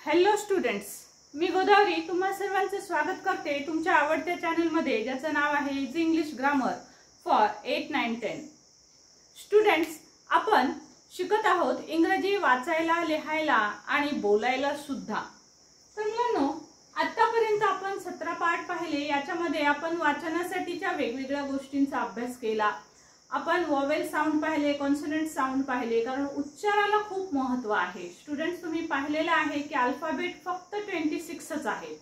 Hello students, मी गोदावरी तुम्हा सर्वांचे स्वागत करते तुमच्या आवडत्या चॅनल मध्ये, ज्याचं नाव आहे easy English grammar for 8, 9, 10. Students, आपण शिकत आहोत इंग्रजी वाचायला, लिहायला आणि बोलायला सुद्धा. तर मुलांनो, आतापर्यंत आपण 17 पाठ पाहिले. याच्यामध्ये आपण वाचनासाठीच्या वेगवेगळ्या गोष्टींचा अभ्यास केला. आपण वॉवेल साऊंड पाहिले, कॉन्सोनंट साऊंड पाहिले, कारण उच्चाराला खूप महत्त्व आहे. स्टुडंट्स, तुम्ही पाहिलेलं आहे की अल्फाबेट फक्त 26च आहे,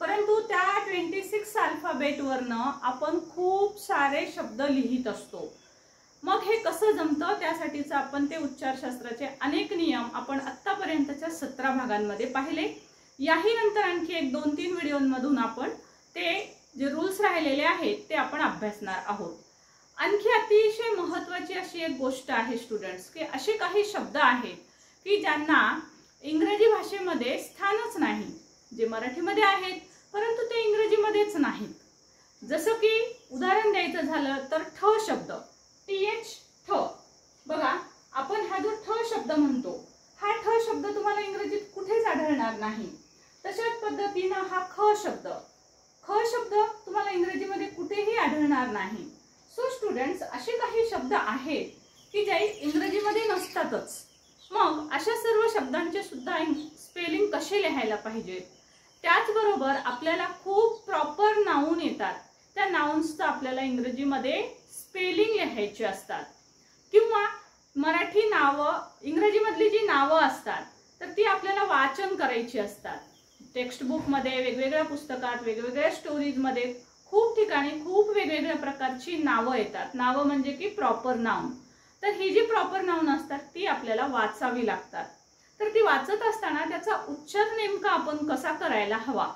परंतु त्या 26 अल्फाबेटवरनं आपण खूप सारे शब्द लिहित असतो. मग हे कसं जमतं, त्यासाठीचं आपण ते उच्चारशास्त्राचे अनेक नियम आपण आत्तापर्यंतच्या 17 भागांमध्ये पाहिले. याही नंतर आणखी 1-2-3 व्हिडिओमधून आपण ते जे रूल्स राहिलेले आहेत ते आपण अभ्यासणार आहोत. आणखी अतिशय महत्त्वाची अशी एक गोष्ट आहे स्टुडंट्स, की असे काही शब्द आहेत की ज्यांना इंग्रजी भाषेमध्ये स्थानच नाही, जे मराठीमध्ये आहेत परंतु ते इंग्रजीमध्येच नाहीत. जसं की उदाहरण द्यायचं झालं तर ठ शब्द, TH ठ. बघा, आपण हा जो ठ शब्द म्हणतो, हा ठ शब्द तुम्हाला इंग्रजीत कुठेच आढळणार नाही. तशाच पद्धतीनं हा ख शब्द तुम्हाला इंग्रजीमध्ये कुठेही आढळणार नाही. सो स्टुडंट्स, असे काही शब्द आहेत की जे इंग्रजीमध्ये नसतातच. मग अशा सर्व शब्दांचे सुद्धा स्पेलिंग कसे लिहायला पाहिजेत, त्याचबरोबर आपल्याला खूप प्रॉपर नाउन येतात. त्या नाउन्सचं आपल्याला इंग्रजीमध्ये स्पेलिंग लिहायची असतात, किंवा मराठी नावं इंग्रजीमधली जी नावं असतात तर ती आपल्याला वाचन करायची असतात. टेक्स्ट बुकमध्ये, वेगवेगळ्या पुस्तकात, वेगवेगळ्या स्टोरीजमध्ये खूप ठिकाणी खूप वेगवेगळ्या प्रकारची नावं येतात. नावं म्हणजे की प्रॉपर नाउन. तर ही जी प्रॉपर नाउन असतात ती आपल्याला वाचावी लागतात. तर ती वाचत असताना त्याचा उच्चार नेमका आपण कसा करायला हवा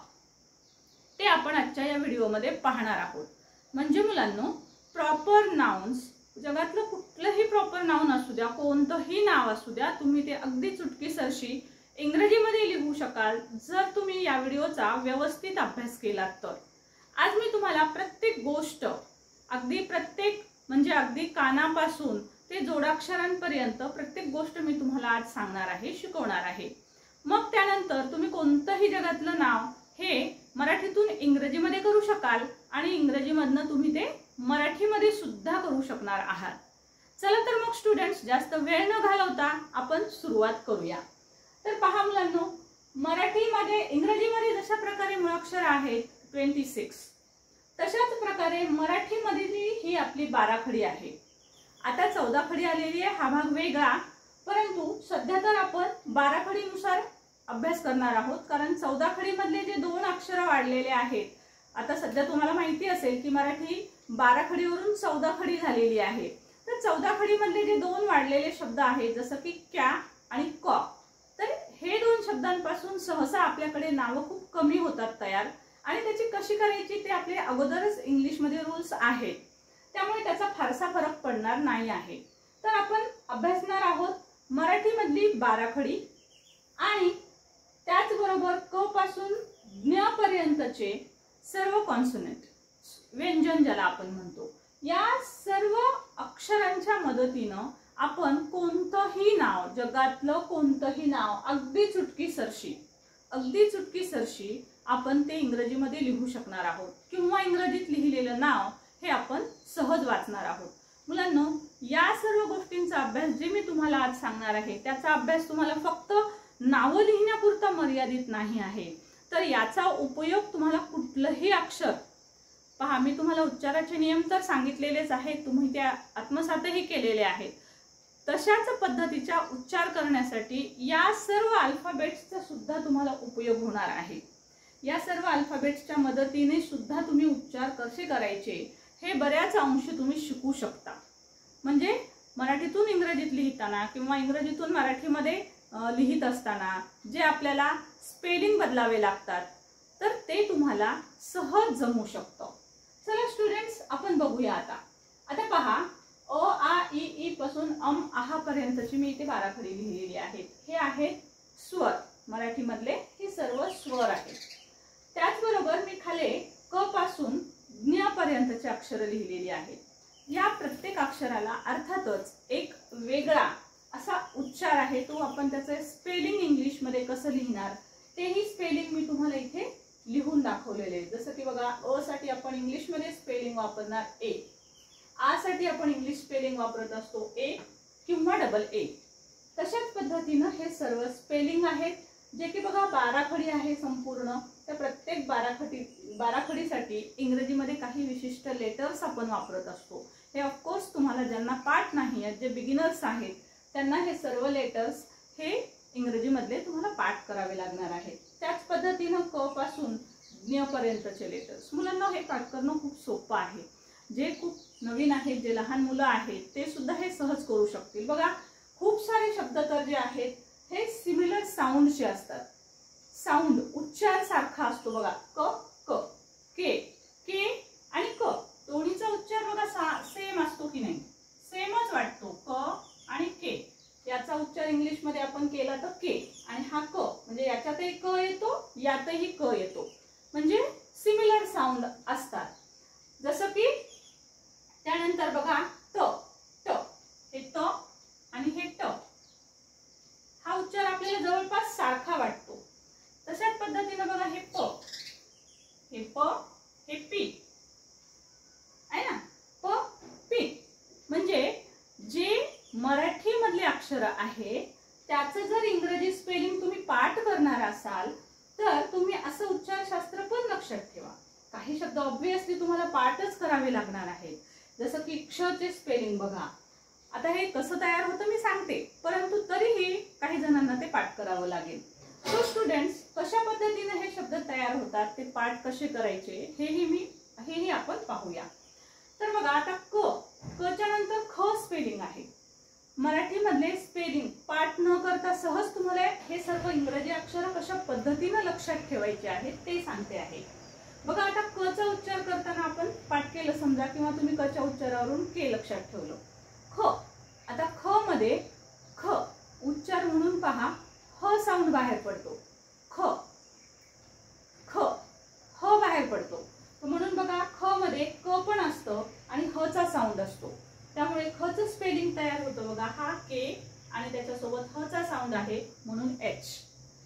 ते आपण आजच्या या व्हिडिओमध्ये पाहणार आहोत. म्हणजे मुलांनो, प्रॉपर नाउन्स, जगातलं कुठलंही प्रॉपर नाउन असू द्या, कोणतंही नाव असू द्या, तुम्ही ते अगदी चुटकीसरशी इंग्रजीमध्ये लिहू शकाल जर तुम्ही या व्हिडिओचा व्यवस्थित अभ्यास केलात तर. आज मी तुम्हाला प्रत्येक गोष्ट, अगदी कानापासून ते जोडाक्षरांपर्यंत प्रत्येक गोष्ट मी तुम्हाला आज सांगणार आहे, शिकवणार आहे. मग त्यानंतर तुम्ही कोणतंही जगातलं नाव हे मराठीतून इंग्रजीमध्ये करू शकाल आणि इंग्रजीमधनं तुम्ही ते मराठीमध्ये सुद्धा करू शकणार आहात. चला तर मग स्टुडंट्स, जास्त वेळ न घालवता आपण सुरुवात करूया. तर पहा मुलांनो, इंग्रजीमध्ये जशा प्रकारे मुळाक्षर आहेत 26, तशाच प्रकारे मराठीमध्ये ही आपली 12 खडी आहे. आता 14 खडी आलेली आहे, हा भाग वेगळा, परंतु सध्या तर आपण 12 खडीनुसार अभ्यास करणार आहोत. कारण 14 खडी मधले जे 2 अक्षर वाढलेले आहेत, आता सध्या तुम्हाला माहिती असेल की मराठी 12 खडीवरून 14 खडी झालेली आहे. तर 14 खडी मधले जे 2 वाढलेले शब्द आहेत, जसं की क्या आणि क, तर हे 2 शब्दांपासून सहसा आपल्याकडे नावं खूप कमी होतात तयार, आणि त्याची कशी करायची ते आपले अगोदरच इंग्लिशमध्ये रूल्स आहेत, त्यामुळे त्याचा फारसा फरक पडणार नाही आहे. तर आपण अभ्यासणार आहोत मराठीमधली 12 खडी आणि त्याचबरोबर क पासून ज्ञ पर्यंतचे सर्व कॉन्सोनंट, व्यंजन ज्याला आपण म्हणतो, या सर्व अक्षरांच्या मदतीनं आपण कोणतंही नाव, जगातलं कोणतंही नाव अगदी चुटकीसरशी आपण ते इंग्रजीमध्ये लिहू शकणार आहोत, किंवा इंग्रजीत लिहिलेलं नाव हे आपण सहज वाचणार आहोत. मुलांनो, या सर्व गोष्टींचा अभ्यास जे मी तुम्हाला आज सांगणार आहे त्याचा अभ्यास तुम्हाला फक्त नावं लिहिण्यापुरता मर्यादित नाही आहे, तर याचा उपयोग तुम्हाला कुठलंही अक्षर, पहा मी तुम्हाला उच्चाराचे नियम तर सांगितलेलेच आहेत, तुम्ही त्या आत्मसातही केलेले आहेत, तशाच पद्धतीचा उच्चार करण्यासाठी या सर्व अल्फाबेट्सचा सुद्धा तुम्हाला उपयोग होणार आहे. या सर्व अल्फाबेट्सच्या मदतीने सुद्धा तुम्ही उच्चार कसे करायचे हे बऱ्याच अंशी तुम्ही शिकू शकता. म्हणजे मराठीतून इंग्रजीत लिहिताना किंवा इंग्रजीतून मराठीमध्ये लिहित असताना जे आपल्याला स्पेलिंग बदलावे लागतात, तर ते तुम्हाला सहज जमू शकतं. चला स्टुडंट्स, आपण बघूया. आता पहा, अ आ इ ई पासून अम आहा पर्यंतची मी इथे 12 खडी लिहिलेली आहेत. हे आहेत स्वर, मराठीमधले हे सर्व स्वर आहेत. त्याचबरोबर मी खाली क पासून ज्ञ पर्यंतचे अक्षर लिहिलेली आहेत. या प्रत्येक अक्षराला अर्थातच एक वेगळा असा उच्चार आहे, तो आपण त्याचे स्पेलिंग इंग्लिशमध्ये कसं लिहिणार तेही स्पेलिंग मी तुम्हाला इथे लिहून दाखवलेले आहे। जसं की बघा, अ साठी आपण इंग्लिश मध्ये स्पेलिंग वापरणार ए, आ साठी आपण इंग्लिश स्पेलिंग वापरत असतो ए किंवा डबल ए। तशाच पद्धतीनं हे सर्व स्पेलिंग आहेत, जे की बघा बाराखडी आहे संपूर्ण। त्या प्रत्येक बाराखडीसाठी इंग्रजीमध्ये काही विशिष्ट लेटर्स आपण वापरत असतो। हे ऑफकोर्स तुम्हाला ज्यांना पाठ नाही आहेत, जे बिगिनर्स आहेत, त्यांना हे सर्व लेटर्स हे इंग्रजीमधले तुम्हाला पाठ करावे लागणार आहे। त्याच पद्धतीनं क पासून ज्ञ पर्यंतचे लेटर्स मुलांना हे पाठ करणं खूप सोपं आहे। जे खूप नवीन आहेत, जे लहान मुलं आहेत, ते सुद्धा हे सहज करू शकतील। बघा, खूप सारे शब्द तर जे आहेत हे सिमिलर साऊंडचे असतात। साऊंड उच्चार सारखा असतो बघा, क क, के के आणि क, दोन्हीचा उच्चार बघा सेम असतो की नाही? सेमच वाटतो। क आणि के याचा उच्चार इंग्लिश मध्ये आपण केला तर के, आणि हा क म्हणजे याच्यातही क येतो, यातही क येतो, म्हणजे सिमिलर साऊंड असतात। जसं की त्यानंतर बघा त ट, हे त आणि हे ट, हा उच्चार आपल्याला जवळपास सारखा वाटतो। तशाच पद्धतीने बघा, हे प, हे प, हे पी आहे ना, प पी, म्हणजे जे मराठी मधले अक्षर आहे त्याचं जर इंग्रजी स्पेलिंग तुम्ही पाठ करणार असाल तर तुम्ही असं उच्चारशास्त्र पण लक्षात ठेवा। काही शब्द ऑब्व्हियसली तुम्हाला पाठच करावे लागणार आहेत, जसं की क्षचे स्पेलिंग बघा। आता हे कसं तयार होतं मी सांगते, परंतु तरीही काही जणांना ते पाठ करावं लागेल। सो स्टुडंट्स, कशा पद्धतीने हे शब्द तयार होतात, ते पाठ कसे करायचे हेही आपण पाहूया। तर बघा, आता क च्या नंतर ख स्पेलिंग आहे। मराठी मधले स्पेलिंग पाठ न करता सहज तुम्हाला हे सर्व इंग्रजी अक्षर कशा पद्धतीने लक्षात ठेवायचे आहेत ते सांगते आहे। बघा, आता क चा उच्चार करताना आपण पाठ केलं समजा, किंवा तुम्ही क च्या उच्चारावरून के लक्षात ठेवलं। ख, आता ख मध्ये ख उच्चार म्हणून पहा, ह साऊंड बाहेर पडतो, ख ख ह बाहेर पडतो, म्हणून बघा ख मध्ये क पण असतं आणि ह चा साऊंड असतो, त्यामुळे ख चं स्पेलिंग तयार होतं बघा, हा के आणि त्याच्यासोबत ह चा साऊंड आहे म्हणून एच,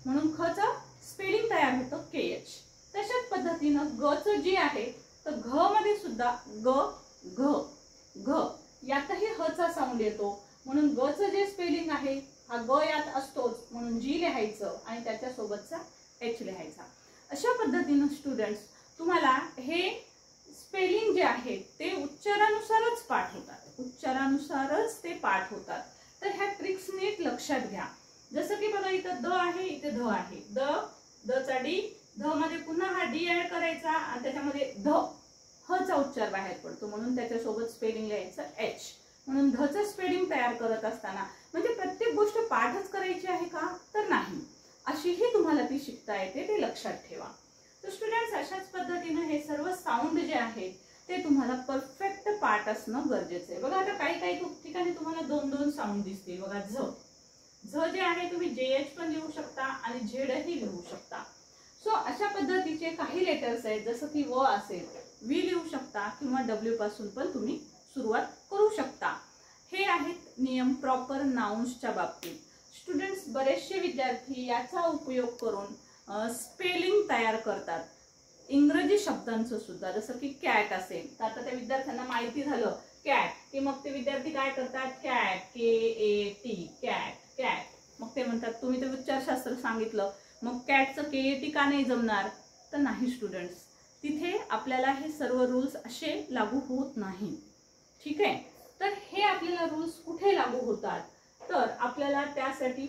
म्हणून ख चं स्पेलिंग तयार होतं के एच। तशाच पद्धतीनं ग चं जी आहे तर घ मध्ये सुद्धा ग घ घ यातही ह चा साऊंड येतो, म्हणून ग चं जे स्पेलिंग आहे हा ग यात असतोच, म्हणून जी लिहायचं आणि त्याच्यासोबतचा एच लिहायचा। अशा पद्धतीनं स्टुडंट्स तुम्हाला हे स्पेलिंग जे आहे ते उच्चारानुसारच पाठ होतात, उच्चारानुसारच ते पाठ होतात। तर ह्या ट्रिक्स नीट लक्षात घ्या। जसं की बघा, इथं द आहे, इथे ध आहे, द चा डी, ध मध्ये पुन्हा हा डी ऍड करायचा आणि त्याच्यामध्ये ध, ह चा उच्चार बाहेर पडतो, म्हणून त्याच्यासोबत स्पेलिंग लिहायचं एच, म्हणून ध चं स्पेलिंग तयार करत असताना म्हणजे प्रत्येक गोष्ट पाठच करायची आहे का, तर नाही, अशीही तुम्हाला ती शिकता येते, ते लक्षात ठेवा। तर स्टुडंट्स, अशाच पद्धतीने हे सर्व साऊंड जे आहेत ते तुम्हाला परफेक्ट पाठ असणं गरजेचं आहे। बघा, आता काही ठिकाणी तुम्हाला दोन दोन साऊंड दिसतील बघा, झ जे आहे तुम्ही जेएच पण लिहू शकता आणि झेडही लिहू शकता। सो अशा पद्धतीचे काही लेटर्स आहेत, जसं की व असेल, वी लिहू शकता किंवा डब्ल्यू पासून पण तुम्ही सुरुवात करू शकता। हे आहेत नियम प्रॉपर नाउन्सच्या बाबतीत। स्टुडंट्स, बरेचसे विद्यार्थी याचा उपयोग करून स्पेलिंग तयार करतात इंग्रजी शब्दांचं सुद्धा, जसं की कॅट असेल तर आता त्या विद्यार्थ्यांना माहिती झालं कॅट, की मग ते विद्यार्थी काय करतात, cat, K A T, cat cat, मग ते म्हणतात तुम्ही ते उच्चारशास्त्र सांगितलं, मग कॅटचं के ए टी का नाही जमणार, तर नाही स्टुडंट्स, तिथे आपल्याला हे सर्व रूल्स असे लागू होत नाही। ठीक आहे, तर हे आपल्याला रूल्स कुठे लागू होतात, तर आपल्याला त्यासाठी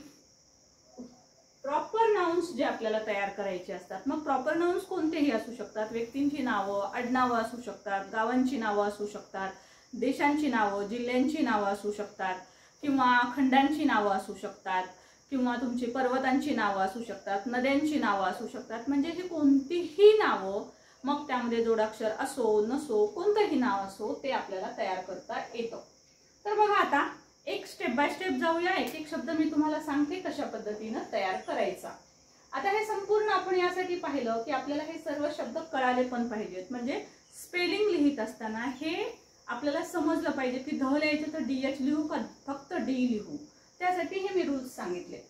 प्रॉपर नाउन्स जे आपल्याला तयार करायचे असतात। मग प्रॉपर नाउन्स कोणतेही असू शकतात, व्यक्तींची नावं, आडनावं असू शकतात, गावांची नावं असू शकतात, देशांची नावं, जिल्ह्यांची नावं असू शकतात, किंवा खंडांची नावं असू शकतात, किंवा तुमची पर्वतांची नावं असू शकतात, नद्यांची नावं असू शकतात, म्हणजे हे कोणतीही नावं, मग त्यामध्ये जोडाक्षर असो नसो, कोणतंही नाव असो, ते आपल्याला तयार करता येतं। तर बघा, आता एक स्टेप बाय स्टेप जाऊया, एक एक शब्द मी तुम्हाला सांगते कशा पद्धतीने तयार करायचा। आता हे संपूर्ण आपण यासाठी पाहिलं की आपल्याला हे सर्व शब्द कळाले पण पाहिजेत, म्हणजे स्पेलिंग लिहित असताना हे आपल्याला समजलं पाहिजे की ध लिहायचं तर डीएच लिहू का फक्त डी लिहू, त्यासाठी हे मी रूल्स सांगितले।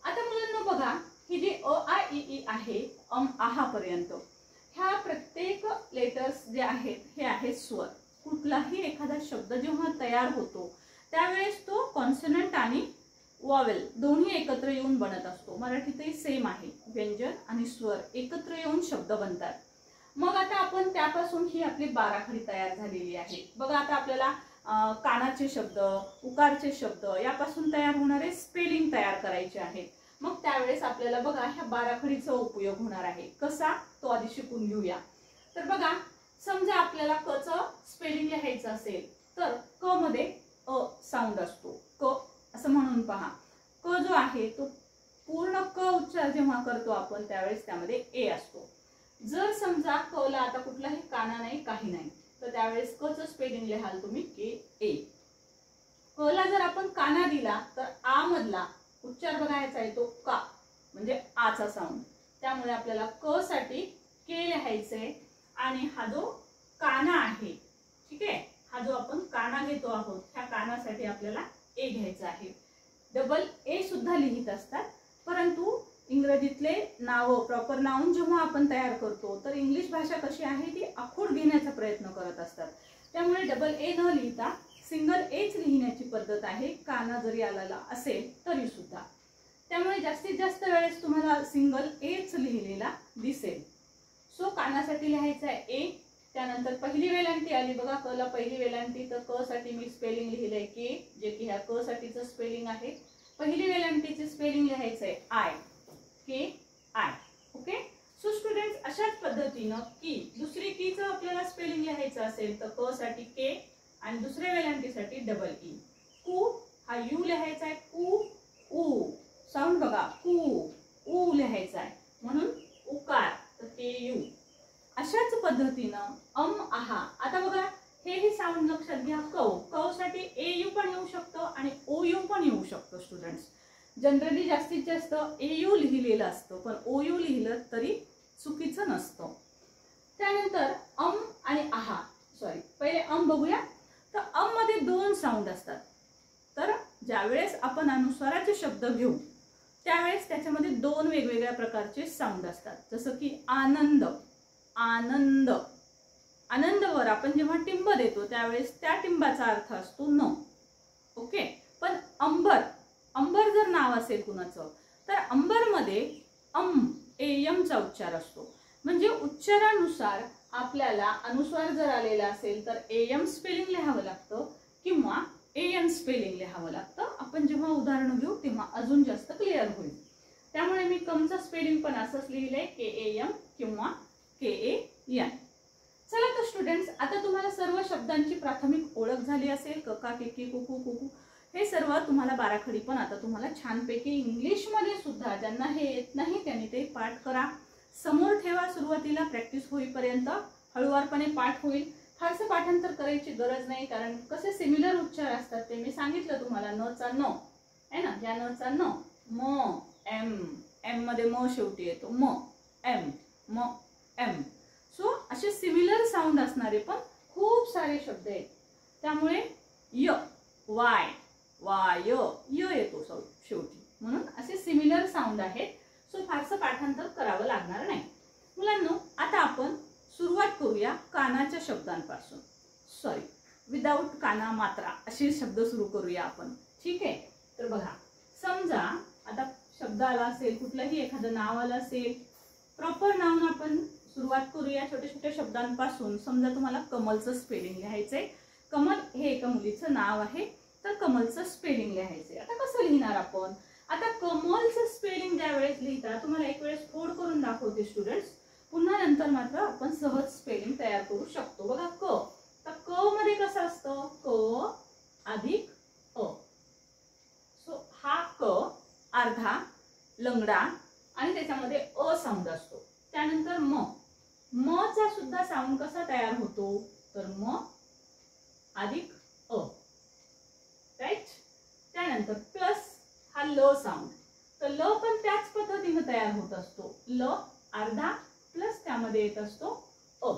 आता मुलांना बघा, ही जी अ आ इ ई आहे आहा पर्यंत ह्या प्रत्येक लेटर्स जे आहेत हे आहेत स्वर. कुठलाही एखादा शब्द जेव्हा तयार होतो त्यावेळेस तो कॉन्सोनंट आणि वॉवेल दोन्ही एकत्र येऊन बनत असतो. मराठीतही सेम आहे, व्यंजन आणि स्वर एकत्र येऊन शब्द बनतात. मग आता आपण त्यापासून ही आपली बाराखडी तयार झालेली आहे. बघा आता आपल्याला कानाचे शब्द, उकारचे शब्द यापासून तयार होणारे स्पेलिंग तयार करायचे आहेत. मग त्यावेळेस आपल्याला बघा ह्या बाराखडीचा उपयोग होणार आहे. कसा तो आधी शिकून घेऊया. तर बघा समजा आपल्याला क चं स्पेलिंग लिहायचं असेल तर क मध्ये अ साऊंड असतो. क असं म्हणून पहा. क जो आहे तो पूर्ण क उच्चार जेव्हा करतो आपण त्यावेळेस त्यामध्ये ए असतो. जर समजा क ला आता कुठलाही काना नाही काही नाही तर त्यावेळेस क चं स्पेलिंग लिहाल तुम्ही के ए. क ला जर आपण काना दिला तर आ मधला उच्चार बघायचा येतो का म्हणजे आचा साऊंड. त्यामुळे आपल्याला क साठी के लिहायचंय आणि हा जो काना आहे ठीक आहे हा जो आपण काना घेतो आहोत ह्या कानासाठी आपल्याला ए घ्यायचा आहे. डबल ए सुद्धा लिहित असतात परंतु इंग्रजीतले नाव प्रॉपर नाउन जेव्हा आपण तयार करतो तर इंग्लिश भाषा कशी आहे ती आखूड घेण्याचा प्रयत्न करत असतात. त्यामुळे डबल ए न लिहिता सिंगल एच लिहिण्याची पद्धत आहे काना जरी आलेला असेल तरी सुद्धा. त्यामुळे जास्तीत जास्त वेळेस तुम्हाला सिंगल एच लिहिलेला दिसेल. सो कानासाठी लिहायचा आहे ए. त्यानंतर पहिली वेलांटी आली बघा क ला पहिली वेलांटी तर क साठी मी स्पेलिंग लिहिलंय के जे की ह्या क साठीचं स्पेलिंग आहे. पहिली वेलांटीचे स्पेलिंग लिहायचंय I K I. Okay. So students अशाच पद्धतीनं की दुसरी की चं आपल्याला स्पेलिंग लिहायचं असेल तर क साठी के आणि दुसऱ्या वेलांटीसाठी डबल ई. कू हा यू लिहायचा आहे कू ऊ साऊंड बघा कू ऊ लिहायचा आहे म्हणून उकार तर के यू. अशाच पद्धतीनं आहा. आता बघा हेही साऊंड लक्षात घ्या. कौ साठी ए यू पण येऊ शकतो आणि ओ यू पण येऊ शकतो. स्टुडंट्स जनरली जास्तीत जास्त ए यू लिहिलेलं असतं पण ओ यू लिहिलं तरी चुकीचं नसतं. त्यानंतर आणि आहा पहिले बघूया. तर मध्ये दोन साऊंड असतात. तर ज्यावेळेस आपण अनुस्वाराचे शब्द घेऊ त्यावेळेस त्याच्यामध्ये दोन वेगवेगळ्या प्रकारचे साऊंड असतात. जसं की आनंद आनंद. आनंदवर आपण जेव्हा टिंब देतो त्यावेळेस त्या टिंबाचा अर्थ असतो न. ओके. पण अंबर अंबर जर नाव असेल कुणाचं तर अंबर मध्ये एयम चा उच्चार असतो. म्हणजे उच्चारानुसार आपल्याला अनुस्वार जर आलेला असेल तर एयम स्पेलिंग लिहावं लागतं किंवा एएन स्पेलिंग लिहावं लागतं. आपण जेव्हा उदाहरण घेऊ तेव्हा अजून जास्त क्लिअर होईल. त्यामुळे मी कमचं स्पेलिंग पण असंच लिहिलंय के ए एम किंवा के ए एन. चला तर स्टुडंट्स आता तुम्हाला सर्व शब्दांची प्राथमिक ओळख झाली असेल. कका केकी कुकू कुकू हे सर्व तुम्हाला बाराखडी पण आता तुम्हाला छानपैकी इंग्लिश मध्ये सुद्धा ज्यांना हे येत नाही त्यांनी ते पाठ करा. समोर ठेवा. सुरुवातीला प्रॅक्टिस होईपर्यंत हळूवारपणे पाठ होईल. फारसं पाठांतर करायची गरज नाही कारण कसे सिमिलर उच्चार असतात ते मी सांगितलं तुम्हाला. न चा न आहे ना या न चा न म एम एम मध्ये म शेवटी येतो म एम म एम. सो असे सिमिलर साऊंड असणारे पण खूप सारे शब्द आहेत. त्यामुळे य वाय वाय य येतो शेवटी म्हणून असे सिमिलर साऊंड आहेत. सो फारसं पाठांतर करावं लागणार नाही. मुलांनो आता आपण सुरुवात करूया कानाच्या शब्दांपासून. विदाउट काना मात्रा असे शब्द सुरू करूया आपण. ठीक आहे. तर बघा समजा आता शब्द आला असेल कुठलंही एखादं नाव आलं असेल प्रॉपर नाउन आपण सुरुवात करूया छोट्या छोट्या शब्दांपासून. समजा तुम्हाला कमलचं स्पेलिंग लिहायचंय. कमल हे एका मुलीचं नाव आहे तर कमलचं स्पेलिंग लिहायचंय. आता कसं लिहिणार आपण. आता कमलचं स्पेलिंग ज्या वेळेस लिहिता तुम्हाला एक वेळेस फोड करून दाखवते स्टुडंट्स. पुन्हा नंतर मात्र आपण सहज स्पेलिंग तयार करू शकतो. बघा क तर क मध्ये कसं असतं क अधिक अ. सो हा क अर्धा लंगडा आणि त्याच्यामध्ये अ साऊंड असतो. त्यानंतर म चा सुद्धा साऊंड कसा तयार होतो तर म अधिक अ. राईट. त्यानंतर प्लस हा ल साऊंड तर ल पण त्याच पद्धतीने तयार होत असतो. ल अर्धा प्लस त्यामध्ये येत असतो अ.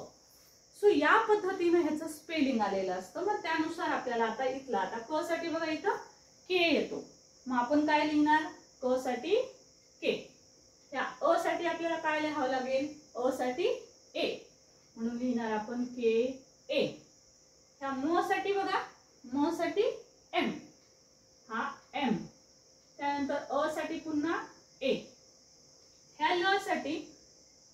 सो या पद्धतीने ह्याचं स्पेलिंग आलेलं असतं. मग त्यानुसार आपल्याला आता इथला आता क साठी बघा इथं के येतो. मग आपण काय लिहिणार क साठी के. त्या अ साठी साठी आपल्याला काय लिहावं लागेल, अ साठी ए, म्हणून लिहिणार आपण के ए. ह्या म साठी बघा, म साठी एम, हा एम. त्यानंतर अ साठी पुन्हा ए. ह्या ल साठी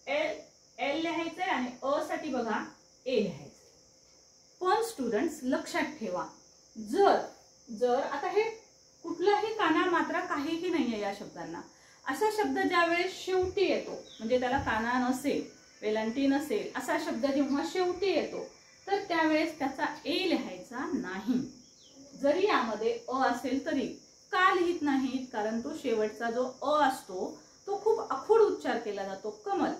एल एल लिहायचंय आणि अ साठी बघा ए लिहायचंय. पण स्टुडंट्स लक्षात ठेवा, जर जर आता हे कुठलाही काना मात्रा काहीही नाहीये या शब्दांना. असा शब्द ज्या वेळेस शेवटी येतो, म्हणजे त्याला काना नसेल, वेलांटी नसेल, असा शब्द जेव्हा शेवटी येतो तर त्यावेळेस त्याचा ए लिहायचा नाही. जरी यामध्ये अ असेल तरी. का लिहित नाहीत? कारण तो शेवटचा जो अ असतो तो खूप आखूड उच्चार केला जातो. कमल,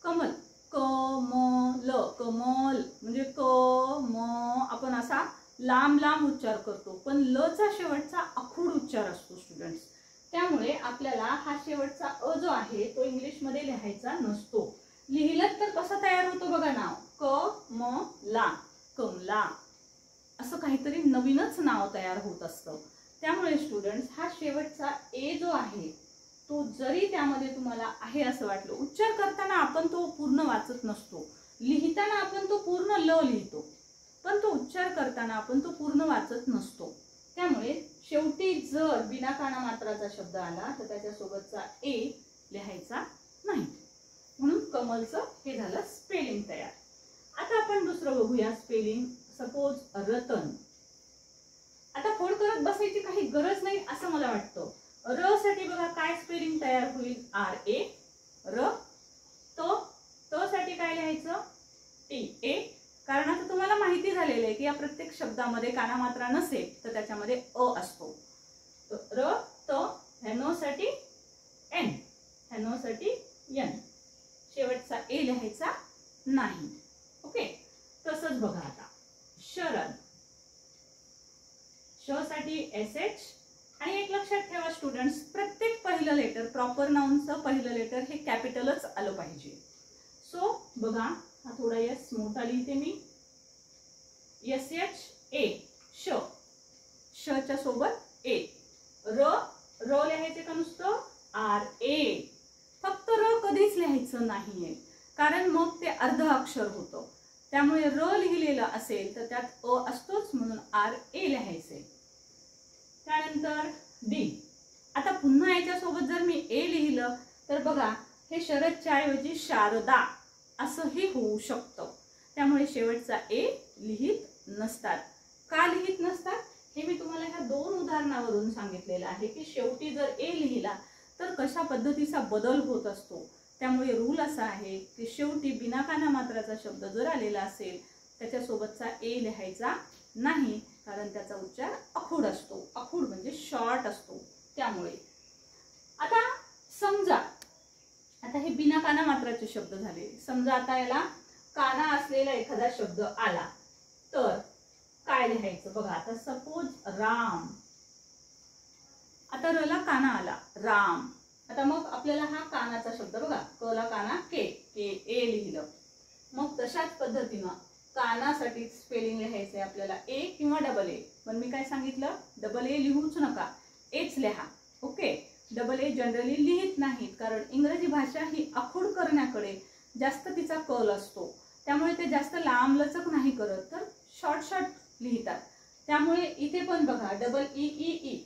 कमल, कमल, कमल म्हणजे क म आपण असा लांब लांब उच्चार करतो, पण ल चा शेवटचा आखूड उच्चार असतो स्टुडंट्स. त्यामुळे आपल्याला हा शेवटचा अ जो आहे तो इंग्लिश मध्ये लिहायचा नसतो. लिहिलं तर कसं तयार होतो बघा नाव, क म ला, कमला, असं काहीतरी नवीनच नाव तयार होत असतं. त्यामुळे स्टुडंट्स हा शेवटचा ए जो आहे तो जरी त्यामध्ये तुम्हाला आहे असं वाटलं, उच्चार करताना आपण तो पूर्ण वाचत नसतो, लिहिताना आपण तो पूर्ण ल लिहितो, पण तो उच्चार करताना आपण तो पूर्ण वाचत नसतो. त्यामुळे शेवटी जर बिना काना मात्राचा शब्द आला तर त्याच्यासोबतचा ए लिहायचा नाही. म्हणून कमलचं हे झालं स्पेलिंग तयार. आता आपण दुसरं बघूया स्पेलिंग. सपोज रतन. आता फोड करत बसायची काही गरज नाही असं मला वाटतं. र साठी बघा काय स्पेलिंग तयार होईल, आर ए र. त साठी काय लिहायचं, टी ए. कारण आता तुम्हाला माहिती झालेलं आहे की या प्रत्येक शब्दामध्ये काना मात्रा नसेल तर त्याच्यामध्ये अ असतो. र त. ह्या साठी एन, ह्या साठी एन. शेवटचा ए लिहायचा नाही. ओके. तसंच बघा आता शरद. श साठी एस एच. आणि एक लक्षात ठेवा स्टुडंट्स, प्रत्येक पहिलं लेटर, प्रॉपर नाउनचं पहिलं लेटर हे कॅपिटलच आलं पाहिजे. सो बघा हा थोडा एस मोठा लिहिते मी, एस एच ए, श. श च्या सोबत ए. र, र लिहायचे का नुसतं, आर ए. फक्त र कधीच लिहायचं नाहीये, कारण मग ते अर्ध अक्षर होतं. त्यामुळे र लिहिलेलं असेल तर त्यात अ असतोच, म्हणून आर ए लिहायचे. त्यानंतर डी. आता पुन्हा याच्यासोबत जर मी ए लिहिलं तर बघा हे शरदच्या ऐवजी शारदा असंही होऊ शकतं. त्यामुळे शेवटचा ए लिहित नसतात. का लिहित नसतात हे मी तुम्हाला ह्या दोन उदाहरणावरून सांगितलेलं आहे की शेवटी जर ए लिहिला तर कशा पद्धतीचा बदल होत असतो. त्यामुळे रूल असा आहे की शेवटी बिना काना मात्राचा शब्द जर आलेला असेल त्याच्यासोबतचा ए लिहायचा नाही, कारण त्याचा उच्चार आखूड असतो. आखूड म्हणजे शॉर्ट असतो. त्यामुळे आता समजा आता हे बिना काना मात्राचे शब्द झाले. समजा आता याला काना असलेला एखादा शब्द आला तर काय लिहायचं बघा. आता सपोज राम. आता र ला काना आला, राम. आता मग आपल्याला हा कानाचा शब्द बघा, क ला काना के, के ए लिहिलं. मग तशाच पद्धतीनं कानासाठी स्पेलिंग लिहायचंय आपल्याला ए किंवा डबल ए. पण मी काय सांगितलं, डबल ए लिहूच नका, एच लिहा. ओके. डबल ए जनरली लिहित नाहीत, कारण इंग्रजी भाषा ही आखूड करण्याकडे जास्त तिचा कल असतो. त्यामुळे ते जास्त लांब लचक नाही करत, तर शॉर्ट शॉर्ट लिहितात. त्यामुळे इथे पण बघा डबल ई ई ई,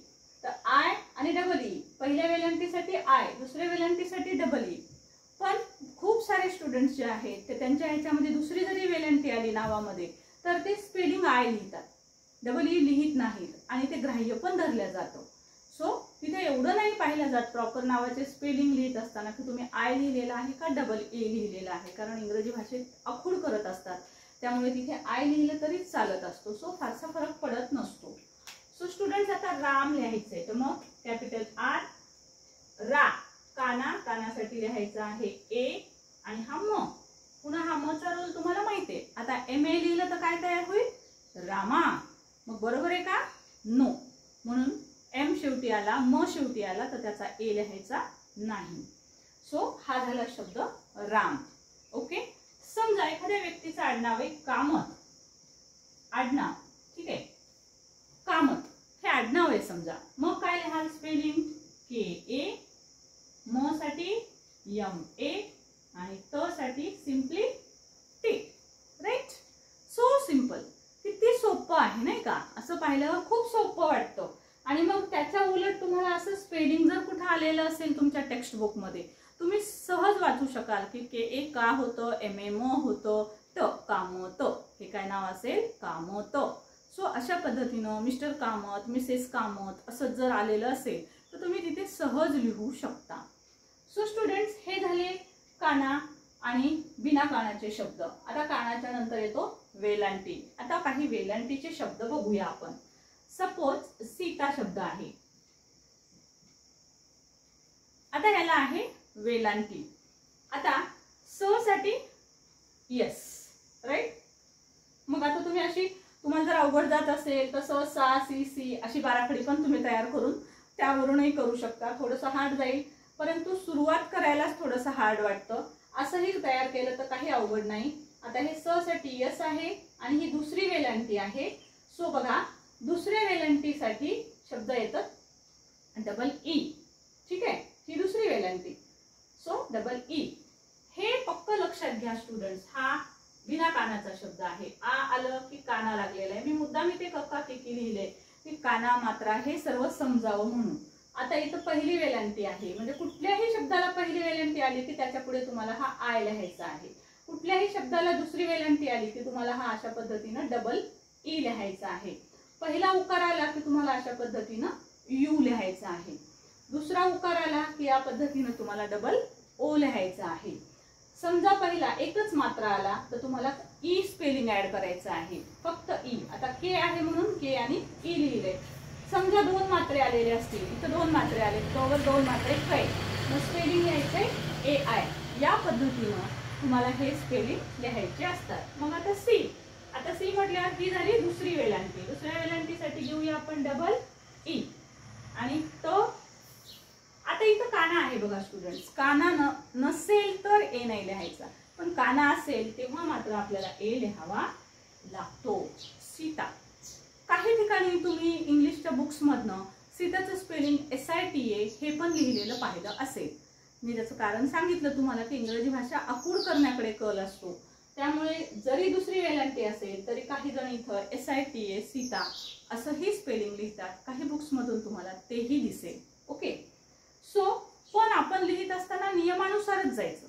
तर आय आणि डबल ई. पहिल्या वेलांटीसाठी आय, दुसऱ्या वेलांटीसाठी डबल ई. पण खूप सारे स्टुडंट्स जे आहेत ते त्यांच्या ह्याच्यामध्ये दुसरी जरी वेलांटी आली नावामध्ये तर ते स्पेलिंग आय लिहितात, डबल ई लिहित नाहीत आणि ते ग्राह्य पण धरलं जातं. सो तिथे एवढं नाही पाहिलं जात प्रॉपर नावाचे स्पेलिंग लिहित असताना की तुम्ही आय लिहिलेला आहे का डबल ए लिहिलेला आहे, कारण इंग्रजी भाषेत आखूड करत असतात. त्यामुळे तिथे आय लिहिलं तरीच चालत असतो. सो फारसा फरक पडत नसतो. सो स्टुडंट्स आता राम लिहायचंय तर मग कॅपिटल आर, रा. काना, कानासाठी लिहायचं आहे ए आणि हा म. पुन्हा हा म चा रोल तुम्हाला माहिती आहे. आता एम ए लिहिलं तर काय तयार होईल, रामा. मग बरोबर आहे का, नो. म्हणून एम शेवटी आला, म शेवटी आला तर त्याचा ए लिहायचा नाही. सो हा झाला शब्द राम. ओके. समजा एखाद्या व्यक्तीचं आडनाव आहे कामत. आडनाव, ठीक आहे, कामत हे आडनाव आहे समजा. मग काय लिहाल स्पेलिंग, के ए, म साठी MA आणि त साठी simply T. Right. So simple. किती सोपं आहे नाही का? असं पाहिलं खूप सोपं वाटतं. आणि मग त्याच्या उलट तुम्हाला असं स्पेलिंग जर कुठे आलेलं असेल तुमच्या टेक्स्ट बुक मध्ये, तुम्ही सहज वाचू शकाल की KA का होतं, MM होतं, त कामत, हे काय नाव असेल, कामत. सो अशा पद्धतीनं मिस्टर कामत, मिसेस कामत असं जर आलेलं असेल तर तुम्ही तिथे सहज लिहू शकता. सो स्टुडंट्स, हे झाले काना आणि बिना कानाचे शब्द. आता कानाच्या नंतर येतो वेलांटी. आता काही वेलांटीचे शब्द बघूया आपण. सपोज सीता शब्द आहे. आता याला आहे वेलांटी. आता स साठी यस. राईट. मग आता तुम्ही अशी, तुम्हाला जर अवघड जात असेल तर स सा सी सी अशी बाराखडी पण तुम्ही तयार करून त्यावरूनही करू शकता. थोडंसं हार्ड जाईल, परंतु सुरुवात करायलाच थोडंसं हार्ड वाटतं. असंही तयार केलं तर काही अवघड नाही. आता हे स साठी यस आहे आणि ही दुसरी वेलांटी आहे. सो बघा, दुसऱ्या वेलांटीसाठी शब्द येतात डबल ई. ठीक आहे, ही दुसरी वेलांटी. So double E. हे पक्क लक्षात घ्या स्टुडंट्स, हा बिना कानाचा शब्द आहे. आ आलं की काना लागलेला आहे. मी मुद्दाम इथे कक्का केकी लिहिले की काना मात्रा हे सर्व समजावं म्हणून. आता इथं पहिली वेलांटी आहे, म्हणजे कुठल्याही शब्दाला पहिली वेलांटी आली की त्याच्या पुढे तुम्हाला हा आय लिहायचा आहे. कुठल्याही शब्दाला दुसरी वेलांटी आली की तुम्हाला हा अशा पद्धतीनं डबल ई लिहायचा आहे. पहिला उकार आला की तुम्हाला अशा पद्धतीनं यू लिहायचा आहे. दुसरा उकार आला की या पद्धतीनं तुम्हाला डबल ओ लिहायचा आहे. समजा पहिला एकच मात्रा आला तर तुम्हाला ई स्पेलिंग ऍड करायचं आहे, फक्त ई. आता के आहे म्हणून के आणि ई लिहिले. समजा दोन मात्रे आलेले असतील, इथं दोन मात्रे आले, तोवर दोन मात्रे कै, मग स्पेलिंग लिहायचंय AI. या पद्धतीनं तुम्हाला हे स्पेलिंग लिहायचे असतात. मग आता सी. आता सी म्हटल्यावर ही झाली दुसरी वेलांटी. दुसऱ्या वेलांटीसाठी घेऊया आपण डबल ई आणि त. आता इथं काना आहे बघा स्टुडंट्स. काना नसेल तर ए नाही लिहायचा, पण काना असेल तेव्हा मात्र आपल्याला ए लिहावा लागतो. सीता. काही ठिकाणी तुम्ही इंग्लिशच्या बुक्स मधनं सीताचं स्पेलिंग SITA हे पण लिहिलेलं पाहिलं असेल. मी त्याचं कारण सांगितलं तुम्हाला की इंग्रजी भाषा आखूड करण्याकडे कल असतो. त्यामुळे जरी दुसरी वेलांटी असेल तरी काही जण इथं SITA सीता असंही स्पेलिंग लिहितात. काही बुक्स मधून तुम्हाला तेही दिसेल. ओके. सो पण आपण लिहित असताना नियमानुसारच जायचं.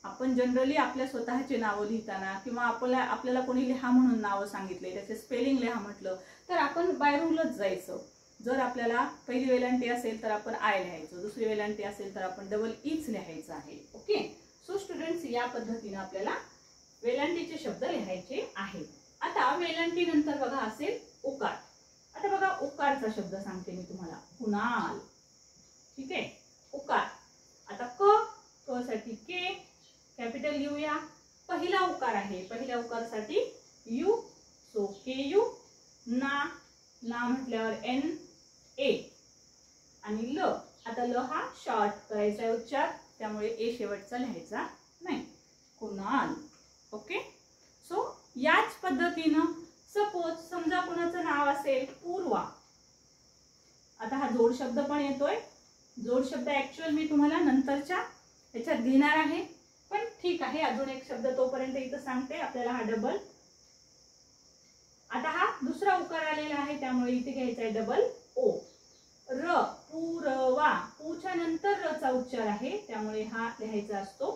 आपण जनरली आपल्या स्वतःचे नावं लिहिताना किंवा आपल्याला कोणी लिहा म्हणून नावं सांगितले, त्याचे स्पेलिंग लिहा म्हटलं तर आपण बाय रूलच जायचं. जर आपल्याला पहिली वेलांटी असेल तर आपण आय लिहायचं, दुसरी वेलांटी असेल तर आपण डबल ईच लिहायचं आहे. ओके. सो स्टुडंट्स, या पद्धतीने आपल्याला वेलांटीचे शब्द लिहायचे आहेत. आता वेलांटी नंतर बघा असेल उकार. आता बघा उकारचा शब्द सांगते मी तुम्हाला. कुणाल. ठीक आहे. उकार. आता क साठी के कॅपिटल लिहूया. पहिला उकार आहे, पहिल्या उकारासाठी यू. So K you. ना. ना म्हटल्यावर NA आणि ल. आता ल हा शॉर्ट करायचा उच्चार, त्यामुळे ए शेवटचा लिहायचा नाही. कुणाल. ओके. सो याच पद्धतीनं सपोज समजा कोणाचं नाव असेल पूर्वा. आता हा जोड शब्द पण येतोय. जोड शब्द ऍक्च्युअल मी तुम्हाला नंतरच्या ह्याच्यात घेणार आहे, पण ठीक आहे, अजून एक शब्द तोपर्यंत इथं सांगते. आपल्याला हा डबल. आता हा दुसरा उकार आलेला आहे त्यामुळे इथे घ्यायचा आहे डबल ओ. र. पूर्वा. पूच्या नंतर र चा उच्चार आहे त्यामुळे हा लिहायचा असतो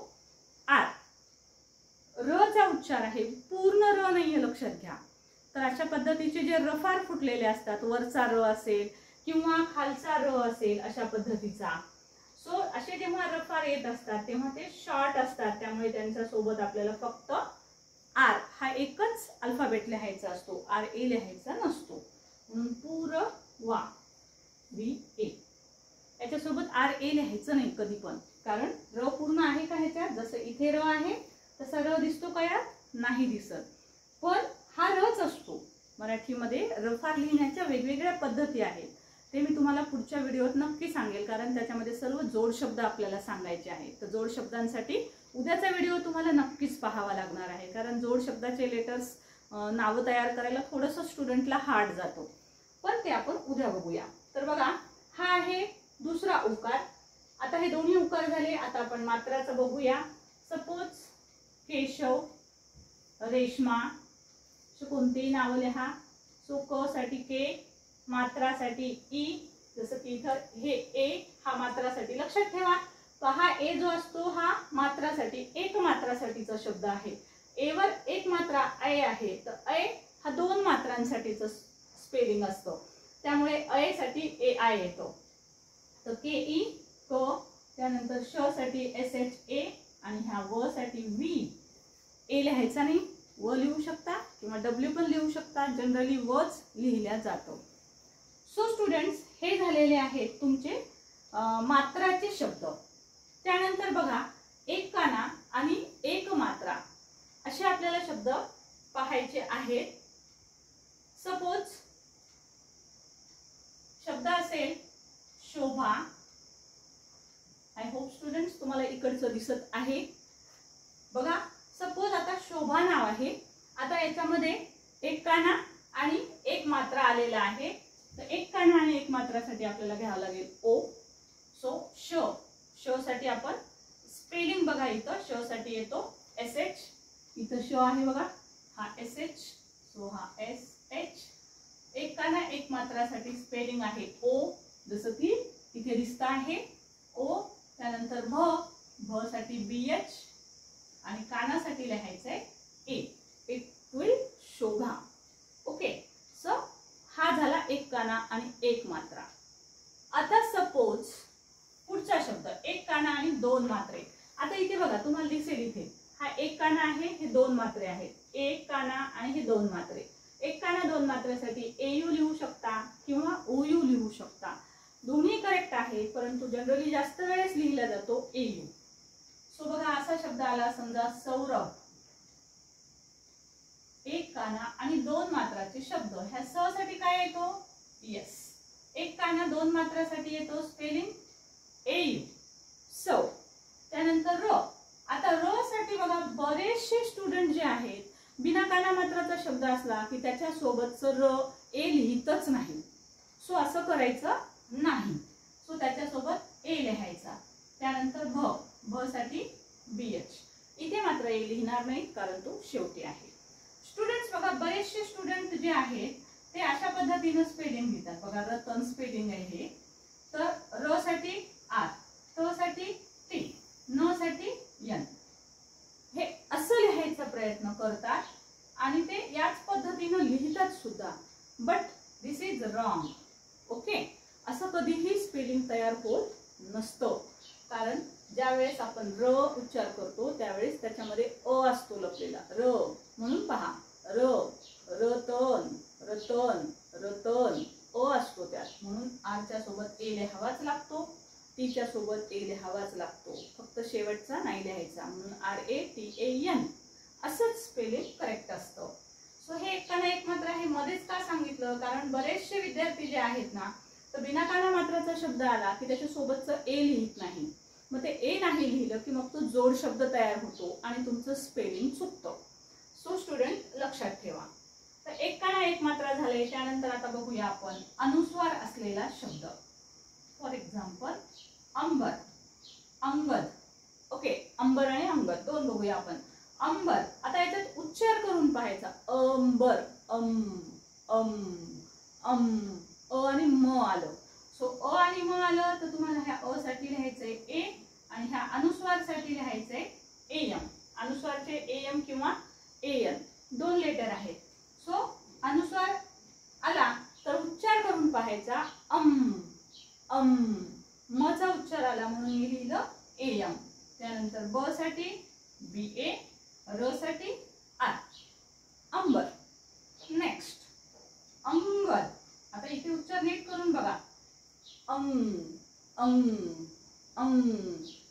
आर. र चा उच्चार आहे, पूर्ण र नाहीये, लक्षात घ्या. तर अशा पद्धतीचे जे रफार फुटलेले असतात, वरचा र असेल किंवा खालचा र असेल अशा पद्धतीचा. सो असे जेव्हा रफार येत असतात तेव्हा ते शॉर्ट असतात, त्यामुळे त्यांच्या सोबत आपल्याला फक्त आर हा एकच अल्फाबेट लिहायचा असतो, RA लिहायचा नसतो. म्हणून पूर्वा VA. याच्यासोबत RA लिहायचं नाही कधी पण, कारण र पूर्ण आहे का ह्याच्यात. जसं इथे र आहे तसा र दिसतो का यात? नाही दिसत. पण हा रच असतो. मराठीमध्ये रफार लिहिण्याच्या वेगवेगळ्या पद्धती आहेत, ते मी तुम्हाला पुढच्या व्हिडिओत नक्की सांगेल, कारण त्याच्यामध्ये सर्व जोड शब्द आपल्याला सांगायचे आहेत. तर जोड शब्दांसाठी उद्याचा व्हिडिओ तुम्हाला नक्कीच पाहावा लागणार आहे, कारण जोड शब्दाचे लेटर्स नावं तयार करायला थोडंसं स्टुडंटला हार्ड जातो, पण ते आपण उद्या बघूया. तर बघा, हा आहे दुसरा उकार. आता हे दोन्ही उकार झाले. आता आपण मात्राचं बघूया. सपोज केशव, रेश्मा, कोणतेही नाव लिहा. सो क साठी के, मात्रासाठी ई, जसं की इथं हे ए हा मात्रासाठी. लक्षात ठेवा तर हा ए जो असतो हा मात्रासाठी, एक मात्रासाठीचा शब्द आहे. ए वर एक मात्रा ऐ आहे, तर ऐ हा दोन मात्रांसाठीचं स्पेलिंग असतो, त्यामुळे ऐ साठी ए आय येतो. तर के ई क, त्यानंतर श साठी एस एच ए, आणि ह्या व साठी व्ही. ए लिहायचा नाही, व लिहू शकता किंवा डब्ल्यू पण लिहू शकता. जनरली वच लिहिल्या जातो. सो स्टुडंट्स, हे झालेले आहेत तुमचे मात्राचे शब्द. त्यानंतर बघा, एक काना आणि एक मात्रा असे आपल्याला शब्द पाहायचे आहेत. सपोज शब्द असेल शोभा. आय होप स्टुडंट्स तुम्हाला इकडचं दिसत आहे. बघा, सपोज आता शोभा नाव आहे. आता याच्यामध्ये एक काना आणि एक मात्रा आलेला आहे. तर एक काना आणि एक मात्रासाठी आपल्याला घ्यावं लागेल ओ. सो श, श साठी आपण स्पेलिंग बघा. इथं श साठी येतो एस एच. इथं श आहे बघा, हा एस एच. सो हा एस एच. एक काना एक मात्रासाठी स्पेलिंग आहे ओ, जसं की इथे दिसत आहे ओ. त्यानंतर भ, भ साठी बी एच, आणि कानासाठी लिहायचंय ए. इट विल शोभा. ओके. सो हा झाला एक काना आणि एक मात्रा. आता सपोज पुढचा शब्द एक काना आणि दोन मात्रे. आता इथे बघा, तुम्हाला दिसेल इथे हा एक काना आहे, हे दोन मात्रे आहेत. एक काना आणि हे दोन मात्रे. एक काना दोन मात्रेसाठी ए यू लिहू शकता किंवा ओ यू लिहू शकता. दोन्ही करेक्ट आहे, परंतु जनरली जास्त वेळेस लिहिला जातो ए यू. सो बघा, असा शब्द आला समजा सौरभ. एक काना आणि दोन मात्राचे शब्द. ह्या स साठी काय येतो? यस. एक काना दोन मात्रासाठी येतो स्पेलिंग ए यू. सौ. त्यानंतर र. आता र साठी बघा, बरेचसे स्टुडंट जे आहेत बिना काना मात्राचा शब्द असला की त्याच्या सोबतच र ए लिहितच नाही. सो असं करायचं नाही. सो त्याच्यासोबत ए लिहायचा. त्यानंतर भ, भ साठी बी एच. इथे मात्र ए लिहिणार नाही कारण तो शेवटी आहे. स्टुडंट्स बघा, बरेचसे स्टुडंट जे आहेत ते अशा पद्धतीने स्पेलिंग लिहितात. बघा, रतन स्पेलिंग आहे हे. तर र साठी आर, त साठी टी, न साठी एन. हे असं लिहायचा प्रयत्न करतात आणि ते याच पद्धतीने लिहितात सुद्धा. But this is wrong. Okay. असं कधीही स्पेलिंग तयार होत नसतं, कारण ज्या वेळेस आपण र उच्चार करतो त्यावेळेस त्याच्यामध्ये अ असतो लपलेला. र म्हणून पहा, र, रतन, रतन, रतन, अ असतो त्यात. म्हणून आरच्या सोबत ए लिहावाच लागतो, टीच्या सोबत ए लिहावाच लागतो. फक्त शेवटचा नाही लिहायचा. म्हणून R A T A N असंच स्पेलिंग करेक्ट असतं. सो हे एक काना एक मात्रा हे मध्येच का सांगितलं, कारण बरेचसे विद्यार्थी जे आहेत ना, तर बिना काना मात्राचा शब्द आला की त्याच्या सोबतच ए लिहित नाही. मग ते ए नाही लिहिलं की मग तो जोड शब्द तयार होतो आणि तुमचं स्पेलिंग चुकतं. सो स्टुडंट लक्षात ठेवा. तर एक काना एक मात्रा झाले. त्यानंतर आता बघूया आपण अनुस्वार असलेला शब्द. For example Ambar, Angad. Okay, Ambar आणि अंगद दोन बघूया आपण. अंबर. आता याच्यात उच्चार करून पाहायचा. अंबर, अ आणि म आलं. सो अ आणि म आलं तर तुम्हाला ह्या अ साठी लिहायचंय ए आणि ह्या अनुस्वार साठी लिहायचंय एम. अनुस्वारचे एम किंवा एन दोन लेटर आहेत. सो अनुस्वार आला तर उच्चार करून पाहायचा म चा उच्चार आला म्हणून मी लिहिलं एम. त्यानंतर ब साठी बी ए, र साठी आर. अंबर. नेक्स्ट अंगद. आता इथे उच्चार नीट करून बघा.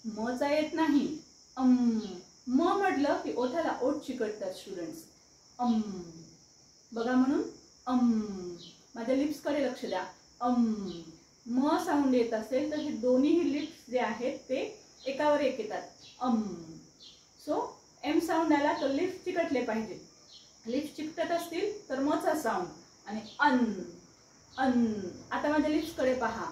म चा येत नाही. म म्हटलं की ओठाला ओठ चिकटतात स्टुडंट्स. बघा, म्हणून माझ्या लिप्स कडे लक्ष द्या. म साऊंड येत असेल तर हे दोन्ही लिप्स जे आहेत ते एकावर एक येतात. सो एम साऊंड आला तर लिप्स चिकटले पाहिजे. लिप्स चिकटत असतील तर मचा साऊंड आणि अन. आता माझ्या लिप्स कडे पहा.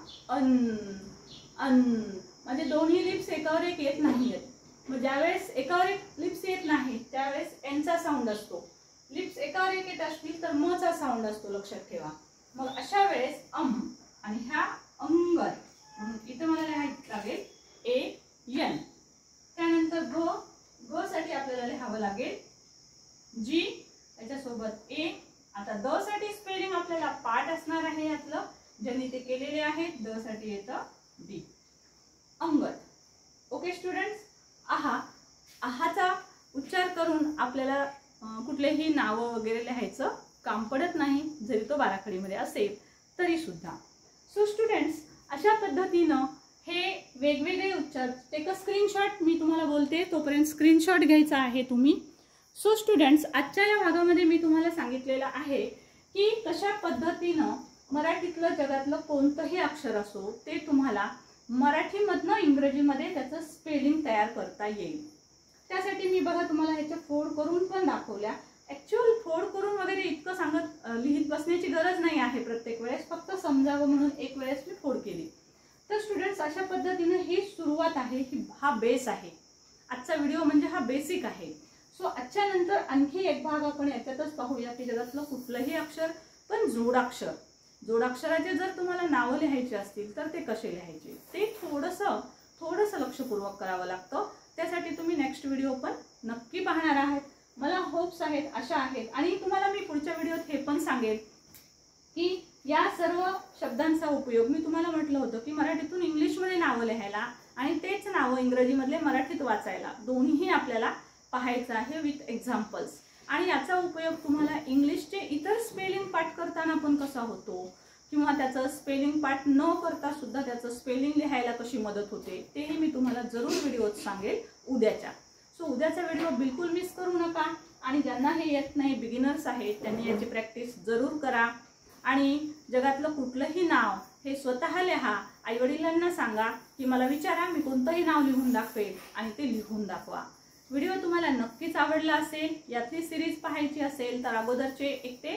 म्हणजे दोन्ही लिप्स एकावर एक येत नाहीत. मग ज्यावेळेस एकावर एक लिप्स येत नाही त्यावेळेस एनचा साऊंड असतो. लिप्स एकावर एक येत असतील तर मचा साऊंड असतो, लक्षात ठेवा. मग अशा वेळेस आणि ह्या अंगर, म्हणून इथे मला लिहायचं लागेल ए एन. त्यानंतर ग साठी आपल्याला लिहावं लागेल जी, त्याच्यासोबत ए. आता द साठी स्पेलिंग आपल्याला पाठ असणार आहे यातलं, ज्यांनी ते केलेले आहेत. द साठी येतं डी, अंगद. ओके स्टुडंट्स, आहाचा उच्चार करून आपल्याला कुठलेही नाव वगैरे लिहायचं काम पडत नाही, जरी तो बाराखडीमध्ये असेल तरी सुद्धा. सो स्टुडंट्स, अशा पद्धतीनं हे वेगवेगळे उच्चार. टेक अ स्क्रीनशॉट, मी तुम्हाला बोलते तोपर्यंत स्क्रीनशॉट घ्यायचा आहे तुम्ही. सो स्टुडंट्स, आजच्या या भागामध्ये मी तुम्हाला सांगितलेलं आहे की कशा पद्धतीनं मराठीतलं जगातलं कोणतंही अक्षर असो ते तुम्हाला मराठीमधनं इंग्रजीमध्ये त्याचं स्पेलिंग तयार करता येईल. त्यासाठी मी बघा तुम्हाला ह्याच्या फोड करून पण दाखवल्या. ॲक्च्युअल फोड करून वगैरे इतकं सांगत लिहित बसण्याची गरज नाही आहे प्रत्येक वेळेस, फक्त समजावं म्हणून एक वेळेस मी फोड केली. तर स्टुडंट्स, अशा पद्धतीने ही सुरुवात आहे, हा बेस आहे. आजचा व्हिडिओ म्हणजे हा बेसिक आहे. सो आजच्या नंतर आणखी एक भाग आपण याच्यातच पाहूया की जगातलं कुठलंही अक्षर पण जोडाक्षराचे जर तुम्हाला नावं लिहायचे असतील तर ते कसे लिहायचे ते थोडंसं लक्षपूर्वक करावं लागतं. त्यासाठी तुम्ही नेक्स्ट व्हिडिओ पण नक्की पाहणार आहात. मला होप्स आहेत, आशा आहेत. आणि तुम्हाला मी पुढच्या व्हिडिओत हे पण सांगेल की या सर्व शब्दांचा उपयोग, मी तुम्हाला म्हटलं होतं की मराठीतून इंग्लिशमध्ये नावं लिहायला आणि तेच नावं इंग्रजीमधले मराठीत वाचायला दोन्हीही आपल्याला पाहायचं आहे विथ एक्झाम्पल्स. आणि याचा उपयोग तुम्हाला इंग्लिशचे इतर स्पेलिंग पाठ करताना पण कसा होतो, किंवा त्याचं स्पेलिंग पाठ न करता सुद्धा त्याचं स्पेलिंग लिहायला कशी मदत होते तेही मी तुम्हाला जरूर व्हिडिओत सांगेल उद्याच्या. सो उद्याचा व्हिडिओ बिलकुल मिस करू नका. आणि ज्यांना हे येत नाही, बिगिनर्स आहेत, त्यांनी याची प्रॅक्टिस जरूर करा. आणि जगातलं कुठलंही नाव हे स्वतः लिहा. आईवडिलांना सांगा की मला विचारा, मी कोणतंही नाव लिहून दाखवेल आणि ते लिहून दाखवा. व्हिडिओ तुम्हाला नक्कीच आवडला असेल. यातली सिरीज पाहायची असेल तर अगोदरचे 1 ते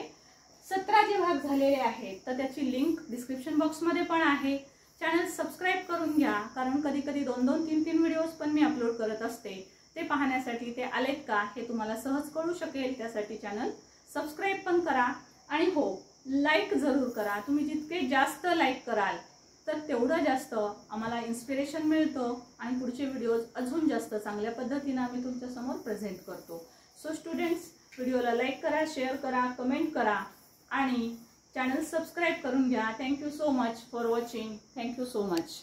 17 जे भाग झालेले आहेत तर त्याची लिंक डिस्क्रिप्शन बॉक्समध्ये पण आहे. चॅनल सबस्क्राईब करून घ्या, कारण कधी कधी 2-2, 3-3 व्हिडिओज पण मी अपलोड करत असते. ते पाहण्यासाठी ते आलेत का हे तुम्हाला सहज कळू शकेल. त्यासाठी चॅनल सबस्क्राईब पण करा. आणि हो, लाईक जरूर करा. तुम्ही जितके जास्त लाईक कराल तर तेवढं जास्त आम्हाला इन्स्पिरेशन मिळतं आणि पुढचे व्हिडिओज अजून जास्त चांगल्या पद्धतीने आम्ही तुमच्यासमोर प्रेझेंट करतो. सो स्टुडंट्स, व्हिडिओला लाईक करा, शेअर करा, कमेंट करा आणि चॅनल सबस्क्राईब करून घ्या. Thank you so much for watching. Thank you so much.